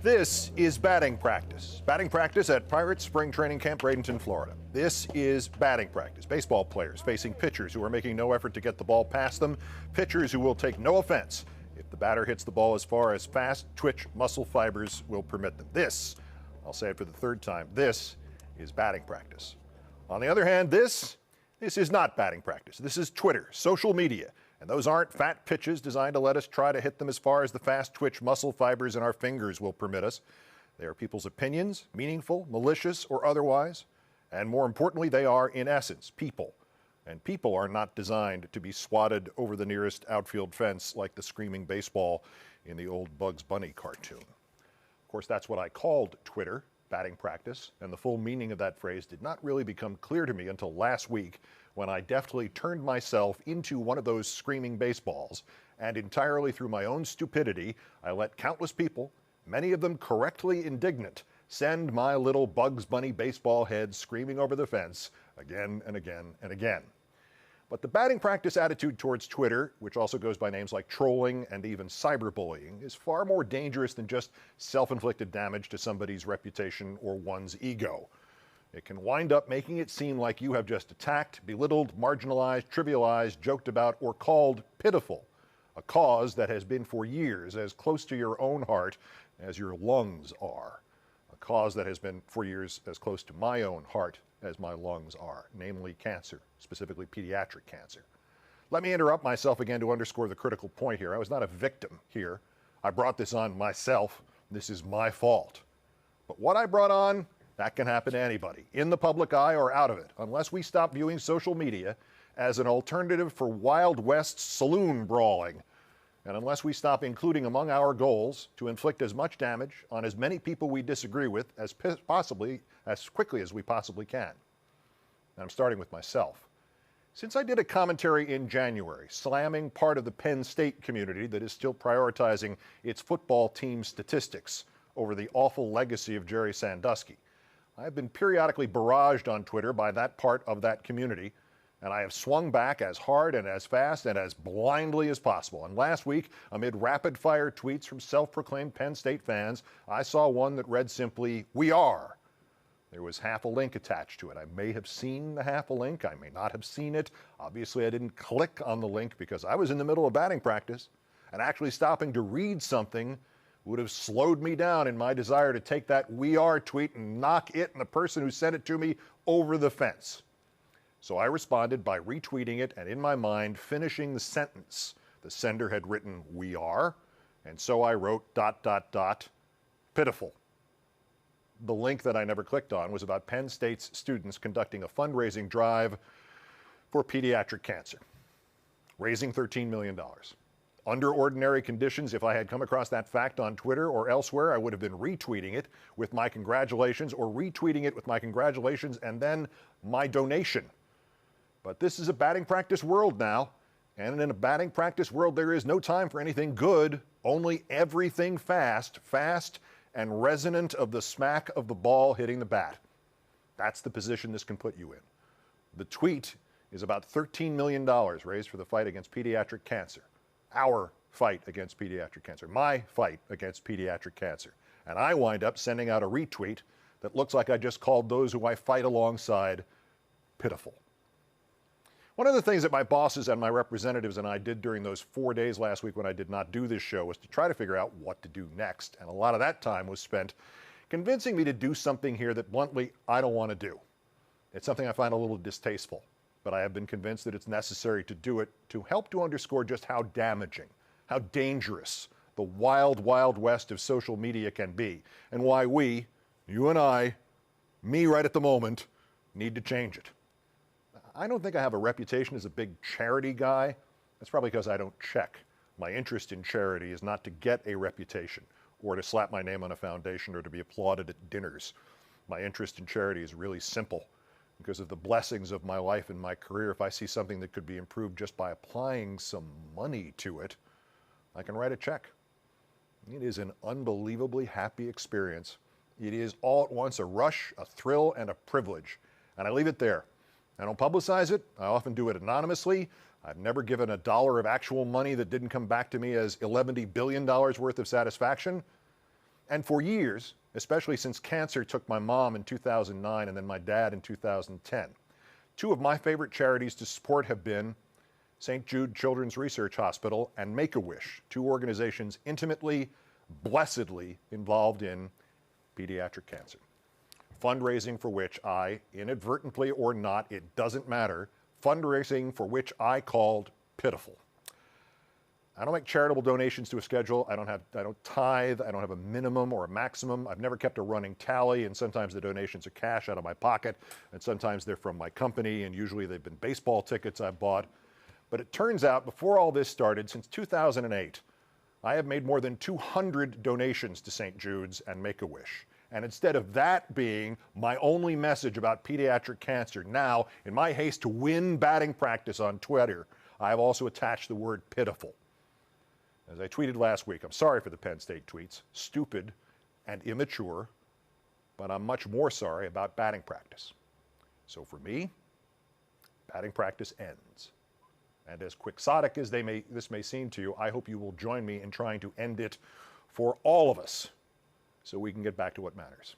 This is batting practice. Batting practice at Pirates Spring Training Camp, Bradenton, Florida. This is batting practice. Baseball players facing pitchers who are making no effort to get the ball past them. Pitchers who will take no offense if the batter hits the ball as far as fast twitch muscle fibers will permit them. This, I'll say it for the third time, this is batting practice. On the other hand, this is not batting practice. This is Twitter, social media. And those aren't fat pitches designed to let us try to hit them as far as the fast twitch muscle fibers in our fingers will permit us. They are people's opinions, meaningful, malicious, or otherwise. And more importantly, they are, in essence, people. And people are not designed to be swatted over the nearest outfield fence like the screaming baseball in the old Bugs Bunny cartoon. Of course, that's what I called Twitter, batting practice, and the full meaning of that phrase did not really become clear to me until last week, when I deftly turned myself into one of those screaming baseballs, and entirely through my own stupidity, I let countless people, many of them correctly indignant, send my little Bugs Bunny baseball head screaming over the fence again and again and again. But the batting practice attitude towards Twitter, which also goes by names like trolling and even cyberbullying, is far more dangerous than just self-inflicted damage to somebody's reputation or one's ego. It can wind up making it seem like you have just attacked, belittled, marginalized, trivialized, joked about, or called pitiful, a cause that has been for years as close to your own heart as your lungs are, a cause that has been for years as close to my own heart as my lungs are, namely cancer, specifically pediatric cancer. Let me interrupt myself again to underscore the critical point here. I was not a victim here. I brought this on myself. This is my fault. But what I brought on, that can happen to anybody, in the public eye or out of it, unless we stop viewing social media as an alternative for Wild West saloon brawling, and unless we stop including among our goals to inflict as much damage on as many people we disagree with as quickly as we possibly can. And I'm starting with myself. Since I did a commentary in January slamming part of the Penn State community that is still prioritizing its football team statistics over the awful legacy of Jerry Sandusky, I have been periodically barraged on Twitter by that part of that community, and I have swung back as hard and as fast and as blindly as possible. And last week, amid rapid-fire tweets from self-proclaimed Penn State fans, I saw one that read simply, "We are." There was half a link attached to it. I may have seen the half a link. I may not have seen it. Obviously, I didn't click on the link because I was in the middle of batting practice, and actually stopping to read something would have slowed me down in my desire to take that "We are" tweet and knock it and the person who sent it to me over the fence. So I responded by retweeting it and, in my mind, finishing the sentence. The sender had written "We are," and so I wrote ... pitiful. The link that I never clicked on was about Penn State's students conducting a fundraising drive for pediatric cancer, raising $13 million. Under ordinary conditions, if I had come across that fact on Twitter or elsewhere, I would have been retweeting it with my congratulations, or retweeting it with my congratulations and then my donation. But this is a batting practice world now, and in a batting practice world there is no time for anything good, only everything fast, and resonant of the smack of the ball hitting the bat. That's the position this can put you in. The tweet is about $13 million raised for the fight against pediatric cancer. Our fight against pediatric cancer, my fight against pediatric cancer. And I wind up sending out a retweet that looks like I just called those who I fight alongside pitiful. One of the things that my bosses and my representatives and I did during those 4 days last week when I did not do this show was to try to figure out what to do next. And a lot of that time was spent convincing me to do something here that, bluntly, I don't want to do. It's something I find a little distasteful, but I have been convinced that it's necessary to do it to help to underscore just how damaging, how dangerous the wild, wild west of social media can be, and why we, you and I, me right at the moment, need to change it. I don't think I have a reputation as a big charity guy. That's probably because I don't check. My interest in charity is not to get a reputation or to slap my name on a foundation or to be applauded at dinners. My interest in charity is really simple. Because of the blessings of my life and my career, if I see something that could be improved just by applying some money to it, I can write a check. It is an unbelievably happy experience. It is all at once a rush, a thrill, and a privilege. And I leave it there. I don't publicize it. I often do it anonymously. I've never given a dollar of actual money that didn't come back to me as $11 billion worth of satisfaction. And for years, especially since cancer took my mom in 2009 and then my dad in 2010, two of my favorite charities to support have been St. Jude Children's Research Hospital and Make-A-Wish, two organizations intimately, blessedly involved in pediatric cancer. Fundraising for which I, inadvertently or not, it doesn't matter, fundraising for which I called pitiful. I don't make charitable donations to a schedule. I don't tithe. I don't have a minimum or a maximum. I've never kept a running tally, and sometimes the donations are cash out of my pocket, and sometimes they're from my company, and usually they've been baseball tickets I've bought. But it turns out, before all this started, since 2008, I have made more than 200 donations to St. Jude's and Make-A-Wish. And instead of that being my only message about pediatric cancer, now, in my haste to win batting practice on Twitter, I have also attached the word pitiful. As I tweeted last week, I'm sorry for the Penn State tweets, stupid and immature, but I'm much more sorry about batting practice. So for me, batting practice ends. And as quixotic as this may seem to you, I hope you will join me in trying to end it for all of us so we can get back to what matters.